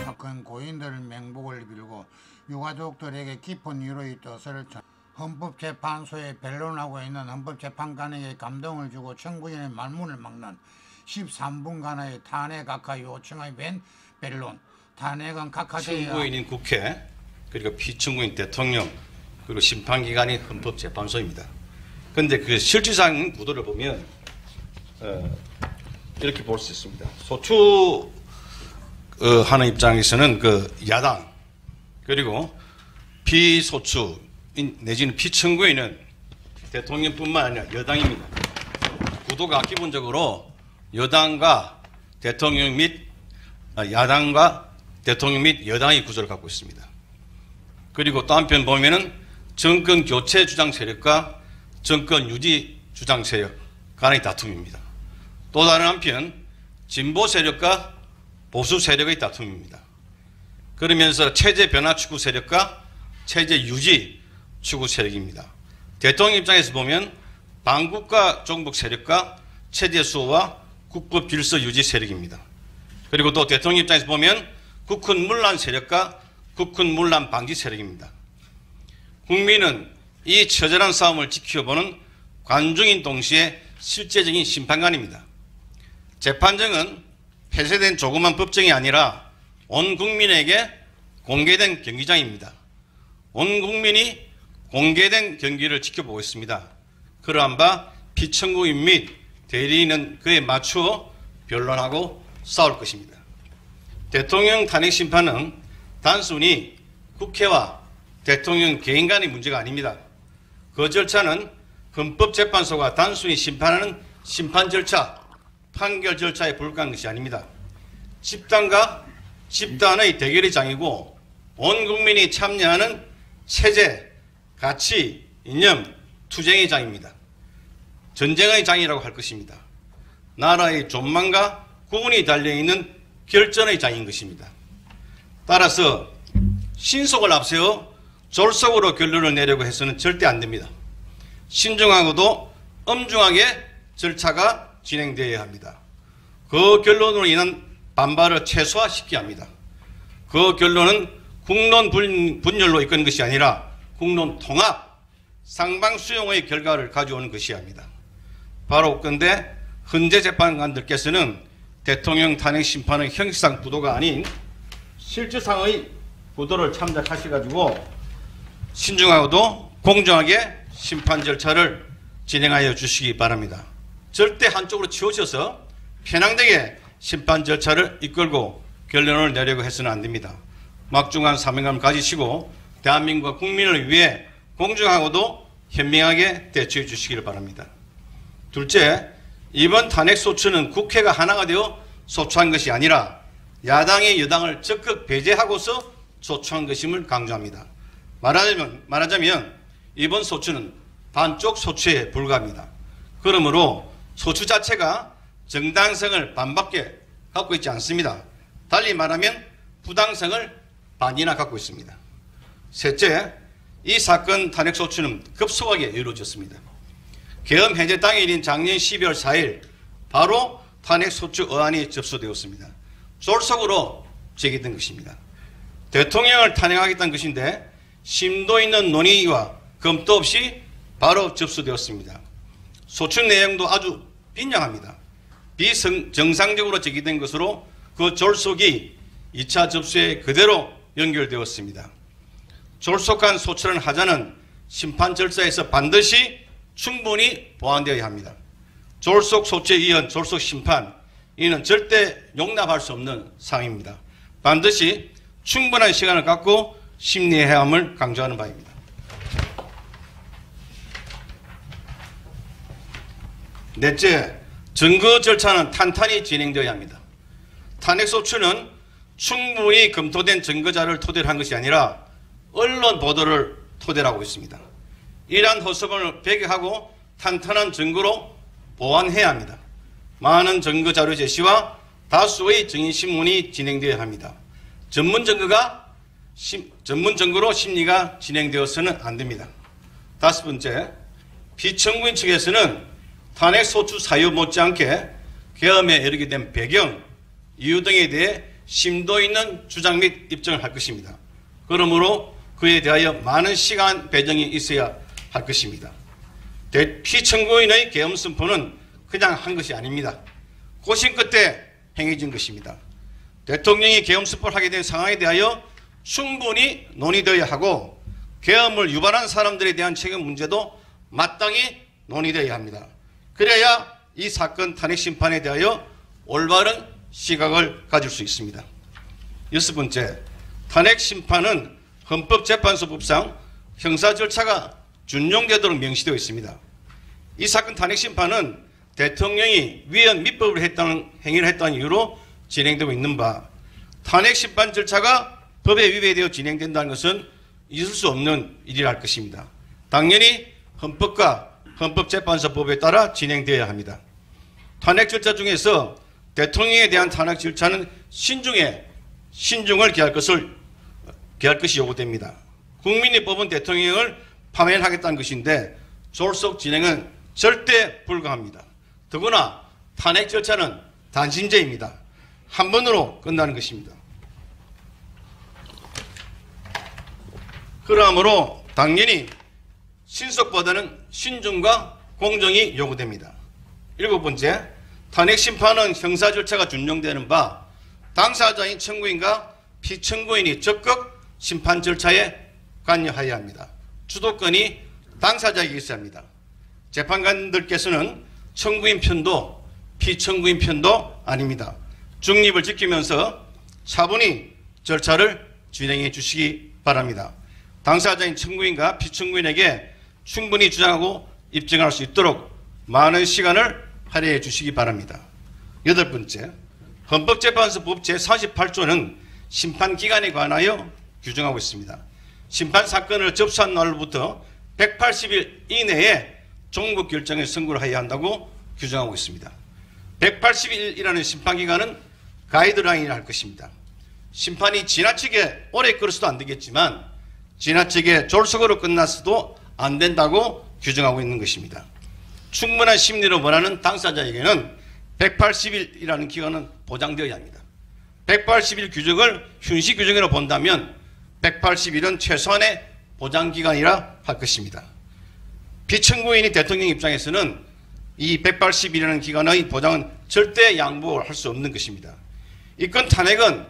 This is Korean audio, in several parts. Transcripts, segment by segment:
사건 고인들 맹복을 빌고 유가족들에게 깊은 위로의 뜻을 헌법재판소에 변론하고 있는 헌법재판관에게 감동을 주고 청구인의 말문을 막는 13분간의 탄핵 각하 요청의 변론. 탄핵은 각하되어야 청구인인 국회, 그리고 피청구인 대통령, 그리고 심판기관인 헌법재판소입니다. 그런데 그 실질상 구도를 보면 이렇게 볼 수 있습니다. 소추하는 입장에서는 그 야당, 그리고 피소추 내지는 피청구인은 대통령뿐만 아니라 여당입니다. 구도가 기본적으로 여당과 대통령 및 야당과 대통령 및 여당의 구조를 갖고 있습니다. 그리고 또 한편 보면은 정권 교체 주장 세력과 정권 유지 주장 세력 간의 다툼입니다. 또 다른 한편 진보 세력과 보수 세력의 다툼입니다. 그러면서 체제 변화 추구 세력과 체제 유지 추구 세력입니다. 대통령 입장에서 보면 반국가 종북 세력과 체제 수호와 국법 질서 유지 세력입니다. 그리고 또 대통령 입장에서 보면 국군 문란 세력과 국군 문란 방지 세력입니다. 국민은 이 처절한 싸움을 지켜보는 관중인 동시에 실제적인 심판관입니다. 재판정은 폐쇄된 조그만 법정이 아니라 온 국민에게 공개된 경기장입니다. 온 국민이 공개된 경기를 지켜보고 있습니다. 그러한 바 피청구인 및 대리인은 그에 맞추어 변론하고 싸울 것입니다. 대통령 탄핵 심판은 단순히 국회와 대통령 개인 간의 문제가 아닙니다. 그 절차는 헌법재판소가 단순히 심판하는 심판 절차, 판결 절차에 불과한 것이 아닙니다. 집단과 집단의 대결의 장이고 온 국민이 참여하는 체제, 가치, 이념, 투쟁의 장입니다. 전쟁의 장이라고 할 것입니다. 나라의 존망과 구분이 달려있는 결전의 장인 것입니다. 따라서 신속을 앞세워 졸속으로 결론을 내려고 해서는 절대 안 됩니다. 신중하고도 엄중하게 절차가 진행되어야 합니다. 그 결론으로 인한 반발을 최소화시켜야 합니다. 그 결론은 국론 분열로 이끄는 것이 아니라 국론 통합, 상방수용의 결과를 가져오는 것이어야 합니다. 바로 그런데 헌재 재판관들께서는 대통령 탄핵 심판의 형식상 구도가 아닌 실질상의 구도를 참작하셔가지고 신중하고도 공정하게 심판 절차를 진행하여 주시기 바랍니다. 절대 한쪽으로 치우쳐서 편향되게 심판 절차를 이끌고 결론을 내려고 해서는 안 됩니다. 막중한 사명감을 가지시고 대한민국과 국민을 위해 공정하고도 현명하게 대처해 주시기를 바랍니다. 둘째, 이번 탄핵 소추는 국회가 하나가 되어 소추한 것이 아니라 야당이 여당을 적극 배제하고서 소추한 것임을 강조합니다. 말하자면 이번 소추는 반쪽 소추에 불과합니다. 그러므로 소추 자체가 정당성을 반밖에 갖고 있지 않습니다. 달리 말하면 부당성을 반이나 갖고 있습니다. 셋째, 이 사건 탄핵 소추는 급속하게 이루어졌습니다. 계엄 해제 당일인 작년 12월 4일 바로 탄핵 소추 어안이 접수되었습니다. 졸속으로 제기된 것입니다. 대통령을 탄핵하겠다는 것인데 심도 있는 논의와 검토 없이 바로 접수되었습니다. 소추 내용도 아주 빈약합니다. 비정상적으로 제기된 것으로 그 졸속이 2차 접수에 그대로 연결되었습니다. 졸속한 소추라는 하자는 심판 절차에서 반드시 충분히 보완되어야 합니다. 졸속 소추에 이은 졸속 심판, 이는 절대 용납할 수 없는 사항입니다. 반드시 충분한 시간을 갖고 심리해야 함을 강조하는 바입니다. 넷째, 증거 절차는 탄탄히 진행되어야 합니다. 탄핵 소추는 충분히 검토된 증거자를 토대로 한 것이 아니라 언론 보도를 토대로 하고 있습니다. 이러한 허수범을 배격하고 탄탄한 증거로 보완해야 합니다. 많은 증거 자료 제시와 다수의 증인신문이 진행되어야 합니다. 전문 증거가 전문 증거로 심리가 진행되어서는 안 됩니다. 다섯 번째, 피청구인 측에서는 탄핵 소추 사유 못지않게 계엄에 이르게 된 배경, 이유 등에 대해 심도 있는 주장 및 입증을 할 것입니다. 그러므로 그에 대하여 많은 시간 배정이 있어야 할 것입니다. 피청구인의 계엄 선포는 그냥 한 것이 아닙니다. 고심 끝에 행해진 것입니다. 대통령이 계엄 선포를 하게 된 상황에 대하여 충분히 논의되어야 하고 계엄을 유발한 사람들에 대한 책임 문제도 마땅히 논의되어야 합니다. 그래야 이 사건 탄핵 심판에 대하여 올바른 시각을 가질 수 있습니다. 여섯 번째, 탄핵 심판은 헌법재판소법상 형사 절차가 준용되도록 명시되어 있습니다. 이 사건 탄핵 심판은 대통령이 위헌密법을 했다는 행위를 했다는 이유로 진행되고 있는 바, 탄핵 심판 절차가 법에 위배되어 진행된다는 것은 있을 수 없는 일이라 할 것입니다. 당연히 헌법과 헌법재판소법에 따라 진행되어야 합니다. 탄핵 절차 중에서 대통령에 대한 탄핵 절차는 신중을 기할 것이 요구됩니다. 국민이 뽑은 대통령을 파면하겠다는 것인데 졸속 진행은 절대 불가합니다. 더구나 탄핵 절차는 단심제입니다. 한 번으로 끝나는 것입니다. 그러므로 당연히 신속보다는 신중과 공정이 요구됩니다. 일곱 번째, 탄핵 심판은 형사 절차가 준용되는 바 당사자인 청구인과 피청구인이 적극 심판 절차에 관여해야 합니다. 주도권이 당사자에게 있어야 합니다. 재판관들께서는 청구인 편도 피청구인 편도 아닙니다. 중립을 지키면서 차분히 절차를 진행해 주시기 바랍니다. 당사자인 청구인과 피청구인에게 충분히 주장하고 입증할 수 있도록 많은 시간을 할애해 주시기 바랍니다. 여덟 번째, 헌법재판소법 제48조는 심판기간에 관하여 규정하고 있습니다. 심판사건을 접수한 날로부터 180일 이내에 종국 결정에 선고를 해야 한다고 규정하고 있습니다. 180일이라는 심판기간은 가이드라인이라 할 것입니다. 심판이 지나치게 오래 끌어서도 안 되겠지만 지나치게 졸속으로 끝났어도 안 된다고 규정하고 있는 것입니다. 충분한 심리를 원하는 당사자에게는 180일이라는 기간은 보장되어야 합니다. 180일 규정을 휴식 규정으로 본다면 180일은 최소한의 보장기간이라 할 것입니다. 피청구인이 대통령 입장에서는 이 180일이라는 기간의 보장은 절대 양보할 수 없는 것입니다. 이건 탄핵은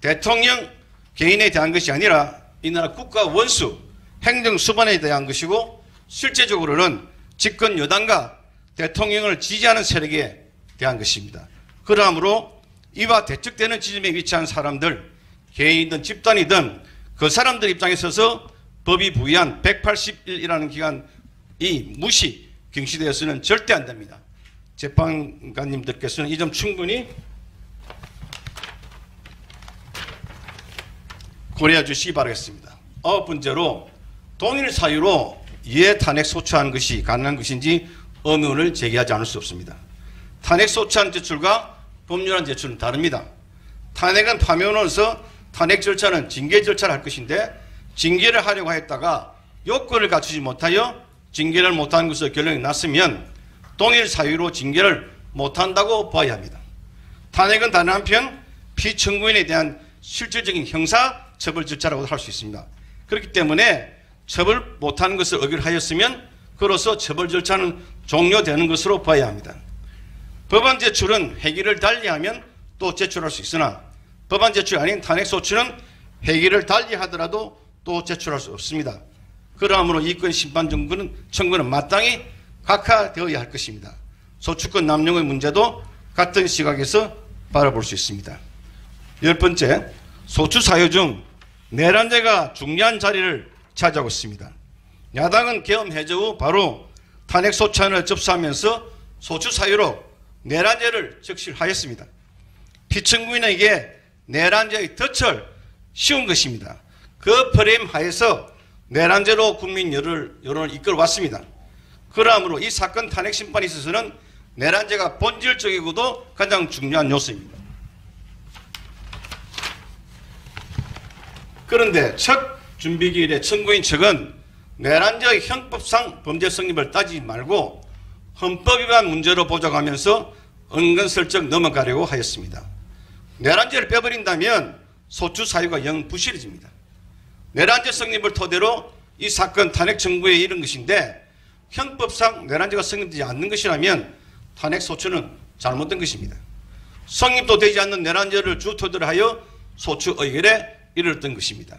대통령 개인에 대한 것이 아니라 이 나라 국가 원수, 행정수반에 대한 것이고 실제적으로는 집권 여당과 대통령을 지지하는 세력에 대한 것입니다. 그러므로 이와 대척되는 지점에 위치한 사람들, 개인이든 집단이든 그 사람들 입장에 서서 법이 부여한 180일이라는 기간이 무시, 경시되어서는 절대 안 됩니다. 재판관님들께서는 이 점 충분히 고려해 주시기 바라겠습니다. 아홉 번째로 동일 사유로 이해 탄핵 소추하는 것이 가능한 것인지 의문을 제기하지 않을 수 없습니다. 탄핵 소추안 제출과 법률안 제출은 다릅니다. 탄핵은 파면으로서 탄핵 절차는 징계 절차를 할 것인데 징계를 하려고 했다가 요건을 갖추지 못하여 징계를 못하는 것으로 결론이 났으면 동일 사유로 징계를 못한다고 봐야 합니다. 탄핵은 다른 한편 피청구인에 대한 실질적인 형사 처벌 절차라고 할 수 있습니다. 그렇기 때문에 처벌 못하는 것을 의결하였으면 그로써 처벌 절차는 종료되는 것으로 봐야 합니다. 법안 제출은 회기를 달리하면 또 제출할 수 있으나 법안 제출이 아닌 탄핵 소추는 회기를 달리하더라도 또 제출할 수 없습니다. 그러므로 이건 심판 청구는 마땅히 각하되어야 할 것입니다. 소추권 남용의 문제도 같은 시각에서 바라볼 수 있습니다. 열 번째, 소추 사유 중 내란죄가 중요한 자리를 차지하고 있습니다. 야당은 계엄 해제 후 바로 탄핵 소추안을 접수하면서 소추 사유로 내란죄를 적시하였습니다. 피청구인에게 내란죄의 덫을 씌운 것입니다. 그 프레임 하에서 내란죄로 국민 여론을 이끌어왔습니다. 그러므로 이 사건 탄핵 심판에 있어서는 내란죄가 본질적이고도 가장 중요한 요소입니다. 그런데 첫 준비기일에 청구인 측은 내란죄의 형법상 범죄 성립을 따지지 말고 헌법 위반 문제로 보자하면서 은근슬쩍 넘어가려고 하였습니다. 내란죄를 빼버린다면 소추 사유가 영 부실해집니다. 내란죄 성립을 토대로 이 사건 탄핵 청구에 이른 것인데 형법상 내란죄가 성립되지 않는 것이라면 탄핵 소추는 잘못된 것입니다. 성립도 되지 않는 내란죄를 주 토대로 하여 소추 의결에 이르렀던 것입니다.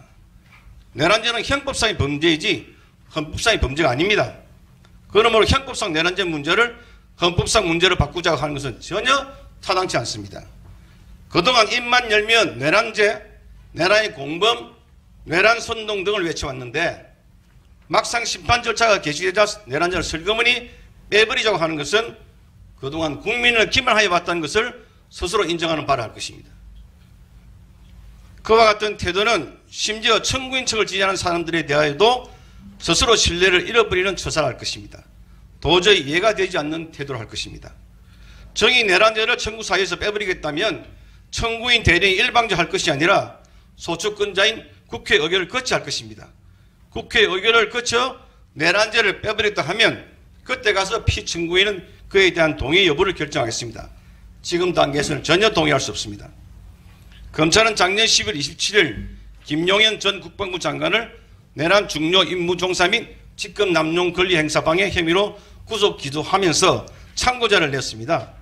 내란죄는 형법상의 범죄이지 헌법상의 범죄가 아닙니다. 그러므로 형법상 내란죄 문제를 헌법상 문제로 바꾸자고 하는 것은 전혀 타당치 않습니다. 그동안 입만 열면 내란죄, 내란의 공범, 내란 선동 등을 외쳐왔는데 막상 심판 절차가 개시되자 내란죄를 슬그머니 빼버리자고 하는 것은 그동안 국민을 기만하여 왔다는 것을 스스로 인정하는 바라 할 것입니다. 그와 같은 태도는 심지어 청구인 측을 지지하는 사람들에 대하여도 스스로 신뢰를 잃어버리는 처사를 할 것입니다. 도저히 이해가 되지 않는 태도를 할 것입니다. 정의 내란죄를 청구 사유에서 빼버리겠다면 청구인 대리인이 일방적할 것이 아니라 소추권자인 국회 의결을 거쳐 할 것입니다. 국회 의결을 거쳐 내란죄를 빼버렸다 하면 그때 가서 피청구인은 그에 대한 동의 여부를 결정하겠습니다. 지금 단계에서는 전혀 동의할 수 없습니다. 검찰은 작년 10월 27일 김용현 전 국방부 장관을 내란 중요 임무 종사 및 직권 남용 권리 행사 방해 혐의로 구속 기소하면서 참고자를 냈습니다.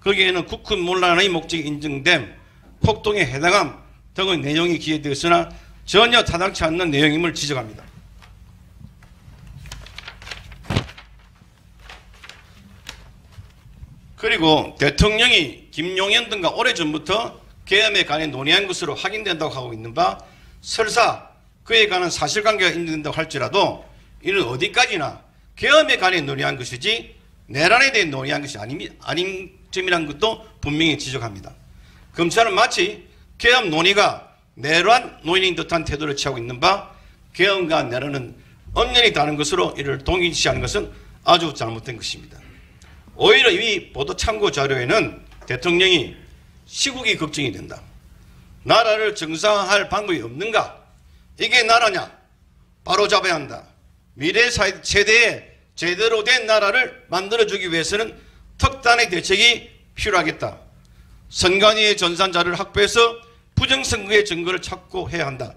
거기에는 국군 문란의 목적이 인정됨, 폭동에 해당함 등의 내용이 기재되어 있으나 전혀 타당치 않는 내용임을 지적합니다. 그리고 대통령이 김용현 등과 오래전부터 계엄에 관해 논의한 것으로 확인된다고 하고 있는 바 설사 그에 관한 사실관계가 인정된다고 할지라도 이는 어디까지나 계엄에 관해 논의한 것이지 내란에 대해 논의한 것이 아닌 점이라는 것도 분명히 지적합니다. 검찰은 마치 계엄 논의가 내란 논의인 듯한 태도를 취하고 있는 바 계엄과 내란은 엄연히 다른 것으로 이를 동일시하는 것은 아주 잘못된 것입니다. 오히려 이 보도 참고 자료에는 대통령이 시국이 걱정이 된다. 나라를 정상화할 방법이 없는가? 이게 나라냐? 바로 잡아야 한다. 미래 세대에 제대로 된 나라를 만들어주기 위해서는 특단의 대책이 필요하겠다. 선관위의 전산 자료를 확보해서 부정선거의 증거를 찾고 해야 한다.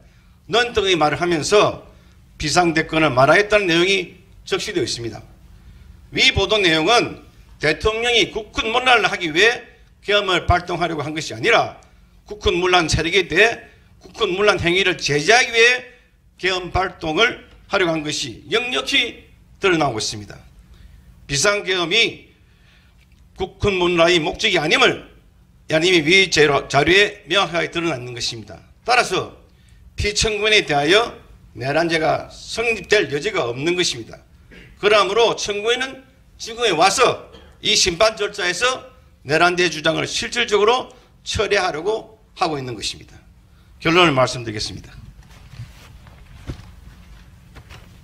넌 등의 말을 하면서 비상대권을 말하였다는 내용이 적시되어 있습니다. 위 보도 내용은 대통령이 국군 문란을 하기 위해 계엄을 발동하려고 한 것이 아니라 국군 문란 세력에 대해 국군 문란 행위를 제재하기 위해 계엄 발동을 하려고 한 것이 역력히 드러나고 있습니다. 비상계엄이 국군 문란의 목적이 아님을 야님이 위 자료에 명확하게 드러났는 것입니다. 따라서 피청구인에 대하여 내란죄가 성립될 여지가 없는 것입니다. 그러므로 청구인은 지금에 와서 이 심판 절차에서 내란죄 주장을 실질적으로 철회하려고 하고 있는 것입니다. 결론을 말씀드리겠습니다.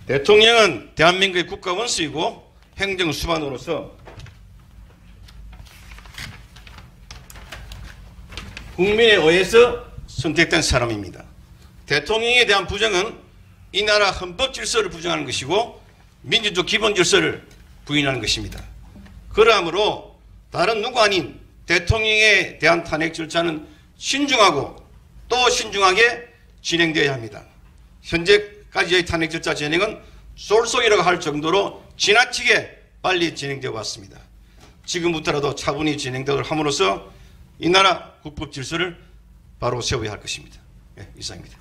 대통령은 대한민국의 국가원수이고 행정수반으로서 국민에 의해서 선택된 사람입니다. 대통령에 대한 부정은 이 나라 헌법 질서를 부정하는 것이고 민주적 기본 질서를 부인하는 것입니다. 그러므로 다른 누구 아닌 대통령에 대한 탄핵 절차는 신중하고 또 신중하게 진행되어야 합니다. 현재까지의 탄핵 절차 진행은 쏠쏠이라고 할 정도로 지나치게 빨리 진행되어 왔습니다. 지금부터라도 차분히 진행되도록 함으로써 이 나라 국법 질서를 바로 세워야 할 것입니다. 네, 이상입니다.